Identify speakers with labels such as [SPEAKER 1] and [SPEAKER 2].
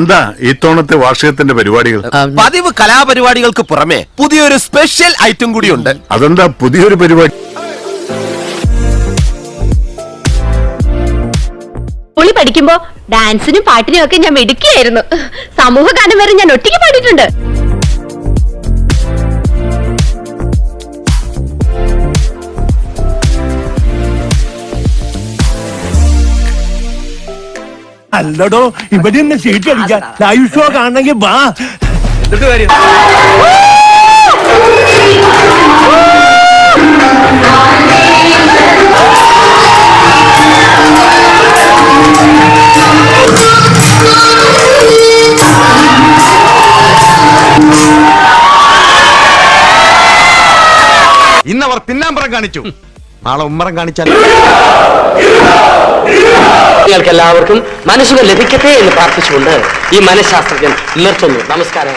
[SPEAKER 1] എന്താ ഇത്തവണത്തെ വാർഷികത്തിന്റെ പരിപാടികൾ?
[SPEAKER 2] പതിവ് കലാപരിപാടികൾക്ക് പുറമെ പുതിയൊരു സ്പെഷ്യൽ ഐറ്റം കൂടിയുണ്ട്.
[SPEAKER 1] അതെന്താ പുതിയൊരു പരിപാടി?
[SPEAKER 3] സ്കൂളിൽ പഠിക്കുമ്പോ ഡാൻസിനും പാട്ടിനും ഒക്കെ ഞാൻ മിടുക്കിയായിരുന്നു. സമൂഹ ഗാനം വരെ ഞാൻ ഒറ്റയ്ക്ക് പാടിയിട്ടുണ്ട്.
[SPEAKER 4] അല്ലടോ, ഇവിടെ നിന്ന് സീറ്റ് അടിക്കാം. ലൈവ് ഷോ കാണണമെങ്കിൽ വാ.
[SPEAKER 2] ഇന്നവർ പിന്നാമ്പറം കാണിച്ചു, നാളെ ഉമ്മറം കാണിച്ചാൽ.
[SPEAKER 5] നിങ്ങൾക്ക് എല്ലാവർക്കും മനസ്സുകൾ ലഭിക്കട്ടെ എന്ന് പ്രാർത്ഥിച്ചുകൊണ്ട് ഈ മനഃശാസ്ത്രജ്ഞൻ നിർത്തുന്നു. നമസ്കാരം.